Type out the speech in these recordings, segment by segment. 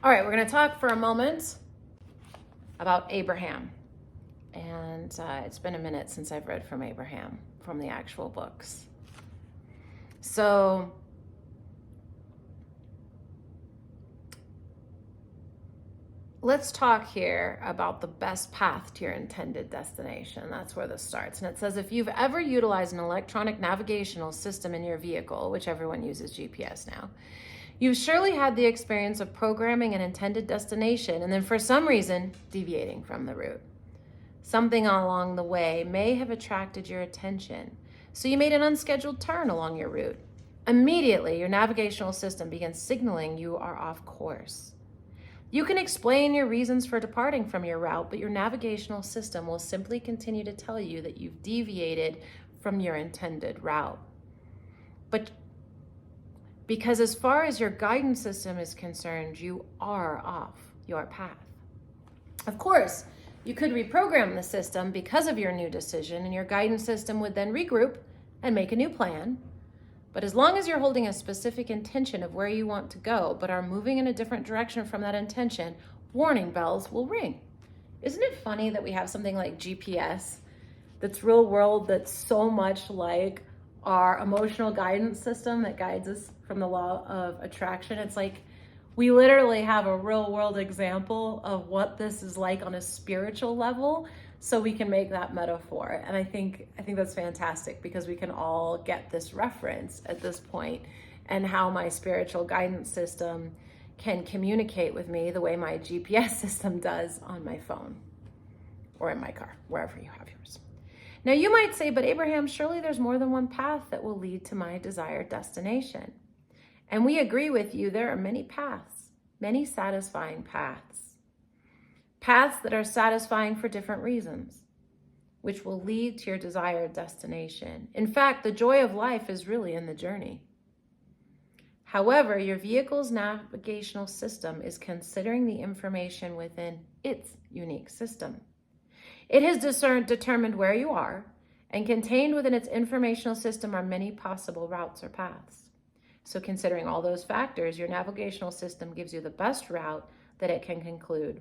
All right, we're going to talk for a moment about Abraham. And it's been a minute since I've read from Abraham, from the actual books. So let's talk here about the best path to your intended destination. That's where this starts. And it says, if you've ever utilized an electronic navigational system in your vehicle, which everyone uses GPS now, you've surely had the experience of programming an intended destination and then for some reason deviating from the route. Something along the way may have attracted your attention, so you made an unscheduled turn along your route. Immediately, your navigational system begins signaling you are off course. You can explain your reasons for departing from your route, but your navigational system will simply continue to tell you that you've deviated from your intended route. But because as far as your guidance system is concerned, you are off your path. Of course, you could reprogram the system because of your new decision, and your guidance system would then regroup and make a new plan. But as long as you're holding a specific intention of where you want to go, but are moving in a different direction from that intention, warning bells will ring. Isn't it funny that we have something like GPS that's real world, that's so much like our emotional guidance system that guides us from the law of attraction? It's like we literally have a real world example of what this is like on a spiritual level, so we can make that metaphor. And I think that's fantastic, because we can all get this reference at this point, and how my spiritual guidance system can communicate with me the way my GPS system does on my phone or in my car, wherever you have yours. Now you might say, but Abraham, surely there's more than one path that will lead to my desired destination. And we agree with you, there are many paths, many satisfying paths. Paths that are satisfying for different reasons, which will lead to your desired destination. In fact, the joy of life is really in the journey. However, your vehicle's navigational system is considering the information within its unique system. It has determined where you are, and contained within its informational system are many possible routes or paths. So considering all those factors, your navigational system gives you the best route that it can conclude.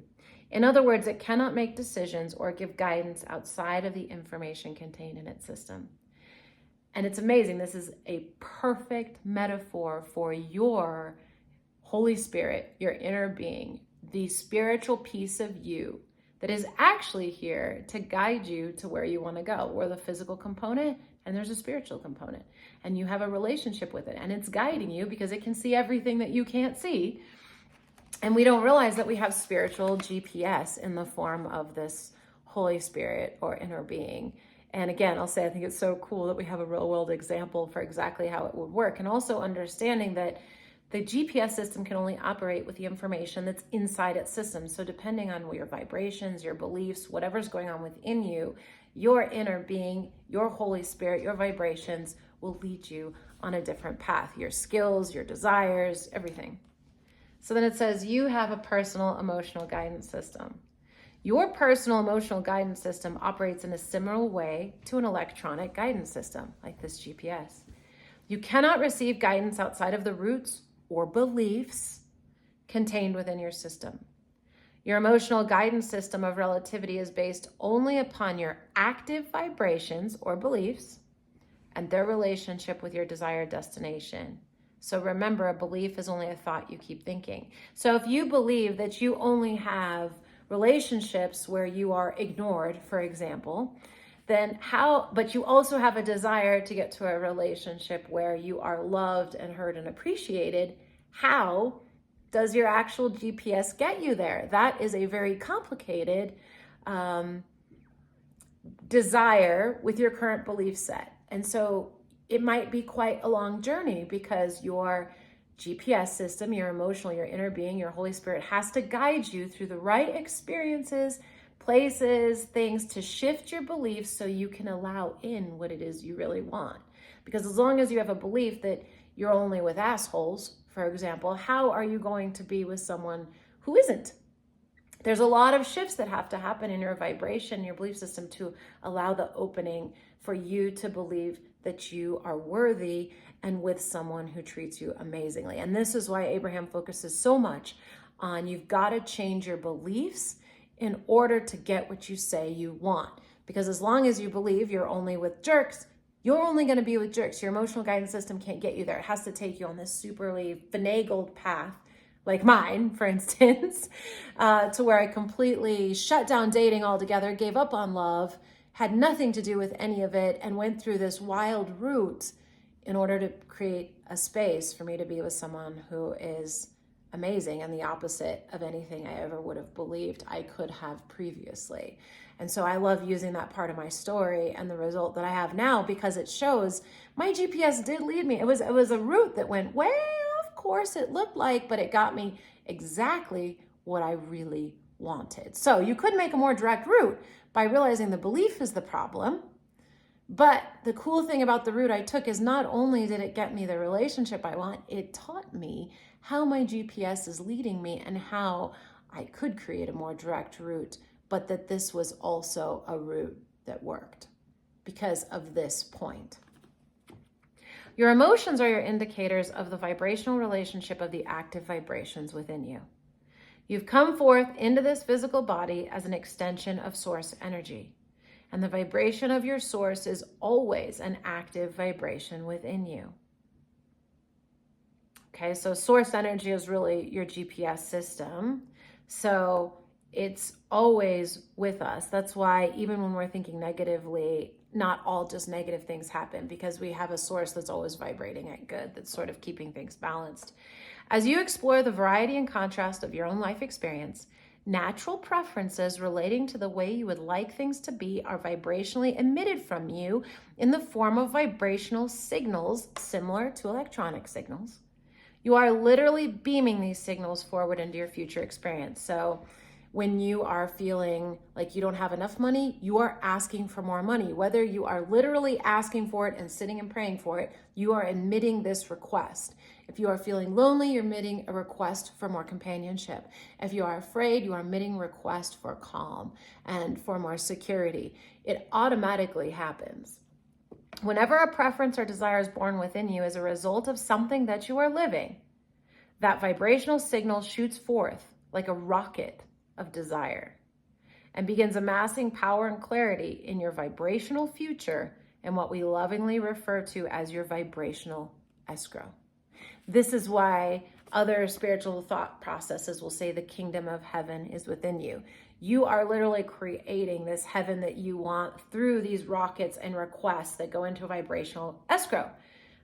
In other words, it cannot make decisions or give guidance outside of the information contained in its system. And it's amazing. This is a perfect metaphor for your Holy Spirit, your inner being, the spiritual piece of you that is actually here to guide you to where you want to go. We're the physical component, and there's a spiritual component, and you have a relationship with it, and it's guiding you because it can see everything that you can't see. And we don't realize that we have spiritual GPS in the form of this Holy Spirit or inner being. And again, I'll say, I think it's so cool that we have a real world example for exactly how it would work. And also understanding that the GPS system can only operate with the information that's inside its system. So depending on your vibrations, your beliefs, whatever's going on within you, your inner being, your Holy Spirit, your vibrations will lead you on a different path. Your skills, your desires, everything. So then it says you have a personal emotional guidance system. Your personal emotional guidance system operates in a similar way to an electronic guidance system, like this GPS. You cannot receive guidance outside of the roots or beliefs contained within your system. Your emotional guidance system of relativity is based only upon your active vibrations or beliefs and their relationship with your desired destination. So remember, a belief is only a thought you keep thinking. So if you believe that you only have relationships where you are ignored, for example, then but you also have a desire to get to a relationship where you are loved and heard and appreciated, how does your actual GPS get you there? That is a very complicated desire with your current belief set. And so it might be quite a long journey, because your GPS system, your emotional, your inner being, your Holy Spirit has to guide you through the right experiences, places, things to shift your beliefs so you can allow in what it is you really want. Because as long as you have a belief that you're only with assholes, for example, how are you going to be with someone who isn't? There's a lot of shifts that have to happen in your vibration, your belief system, to allow the opening for you to believe that you are worthy and with someone who treats you amazingly. And this is why Abraham focuses so much on you've got to change your beliefs in order to get what you say you want. Because as long as you believe you're only with jerks, you're only going to be with jerks. Your emotional guidance system can't get you there. It has to take you on this superly finagled path, like mine, for instance, to where I completely shut down dating altogether, gave up on love, had nothing to do with any of it, and went through this wild route in order to create a space for me to be with someone who is amazing and the opposite of anything I ever would have believed I could have previously. And so I love using that part of my story and the result that I have now, because it shows my GPS did lead me. It was a route that went way off course, it looked like, but it got me exactly what I really wanted. So you could make a more direct route by realizing the belief is the problem. But the cool thing about the route I took is not only did it get me the relationship I want, it taught me how my GPS is leading me and how I could create a more direct route, but that this was also a route that worked because of this point. Your emotions are your indicators of the vibrational relationship of the active vibrations within you. You've come forth into this physical body as an extension of source energy. And the vibration of your source is always an active vibration within you. Okay, so source energy is really your GPS system. So it's always with us. That's why even when we're thinking negatively, not all just negative things happen, because we have a source that's always vibrating at good, that's sort of keeping things balanced. As you explore the variety and contrast of your own life experience, natural preferences relating to the way you would like things to be are vibrationally emitted from you in the form of vibrational signals similar to electronic signals. You are literally beaming these signals forward into your future experience. So when you are feeling like you don't have enough money, you are asking for more money. Whether you are literally asking for it and sitting and praying for it, you are emitting this request. If you are feeling lonely, you're emitting a request for more companionship. If you are afraid, you are emitting a request for calm and for more security. It automatically happens. Whenever a preference or desire is born within you as a result of something that you are living, that vibrational signal shoots forth like a rocket of desire and begins amassing power and clarity in your vibrational future and what we lovingly refer to as your vibrational escrow. This is why other spiritual thought processes will say the kingdom of heaven is within you. You are literally creating this heaven that you want through these rockets and requests that go into a vibrational escrow.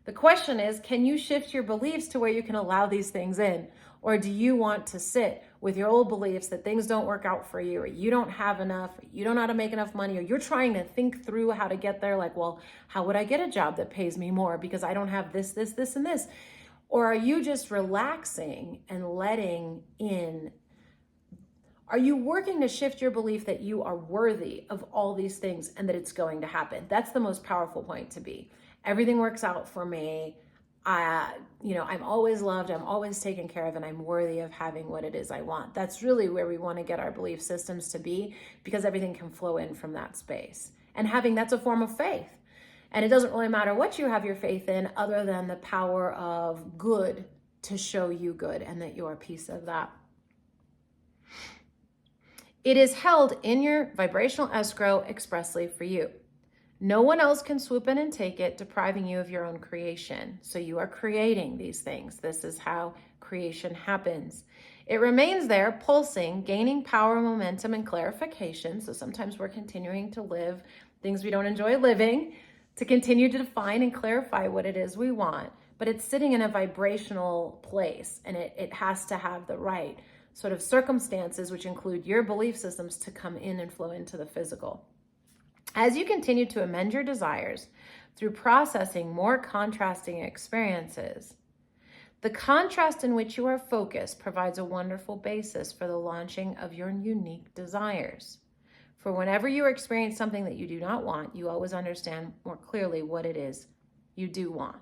The question is, can you shift your beliefs to where you can allow these things in? Or do you want to sit with your old beliefs that things don't work out for you, or you don't have enough, or you don't know how to make enough money, or you're trying to think through how to get there, like, well, how would I get a job that pays me more because I don't have this, this, this, and this? Or are you just relaxing and letting in? Are you working to shift your belief that you are worthy of all these things and that it's going to happen? That's the most powerful point to be. Everything works out for me. I'm always loved, I'm always taken care of, and I'm worthy of having what it is I want. That's really where we want to get our belief systems to be, because everything can flow in from that space. And that's a form of faith. And it doesn't really matter what you have your faith in, other than the power of good to show you good and that you're a piece of that. It is held in your vibrational escrow expressly for you. No one else can swoop in and take it, depriving you of your own creation. So you are creating these things. This is how creation happens. It remains there, pulsing, gaining power, momentum, and clarification. So sometimes we're continuing to live things we don't enjoy living, to continue to define and clarify what it is we want. But it's sitting in a vibrational place, and it has to have the right sort of circumstances, which include your belief systems, to come in and flow into the physical. As you continue to amend your desires through processing more contrasting experiences, the contrast in which you are focused provides a wonderful basis for the launching of your unique desires. For whenever you experience something that you do not want, you always understand more clearly what it is you do want.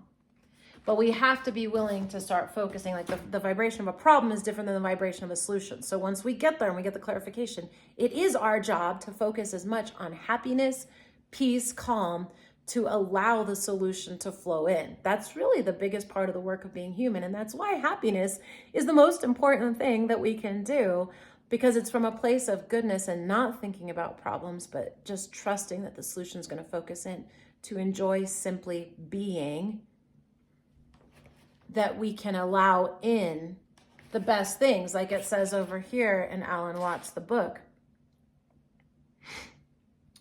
But we have to be willing to start focusing, like the vibration of a problem is different than the vibration of a solution. So once we get there and we get the clarification, it is our job to focus as much on happiness, peace, calm, to allow the solution to flow in. That's really the biggest part of the work of being human. And that's why happiness is the most important thing that we can do, because it's from a place of goodness and not thinking about problems, but just trusting that the solution is going to focus in to enjoy simply being, that we can allow in the best things, like it says over here in Alan Watts' the book.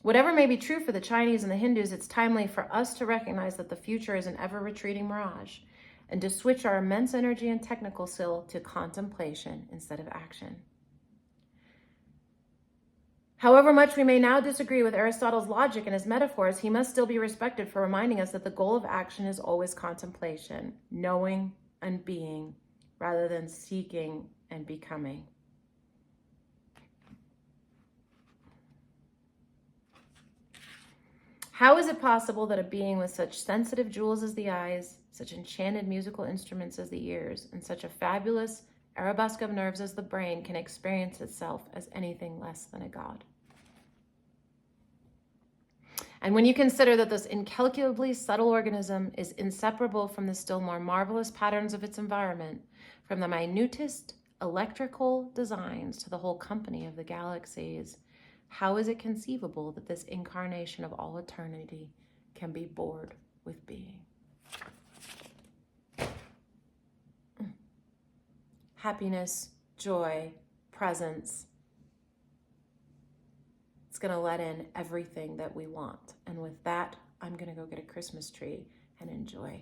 Whatever may be true for the Chinese and the Hindus, it's timely for us to recognize that the future is an ever-retreating mirage, and to switch our immense energy and technical skill to contemplation instead of action. However much we may now disagree with Aristotle's logic and his metaphors, he must still be respected for reminding us that the goal of action is always contemplation, knowing and being, rather than seeking and becoming. How is it possible that a being with such sensitive jewels as the eyes, such enchanted musical instruments as the ears, and such a fabulous arabesque of nerves as the brain can experience itself as anything less than a god? And when you consider that this incalculably subtle organism is inseparable from the still more marvelous patterns of its environment, from the minutest electrical designs to the whole company of the galaxies, how is it conceivable that this incarnation of all eternity can be bored with being? Happiness, joy, presence. It's going to let in everything that we want. And with that, I'm going to go get a Christmas tree and enjoy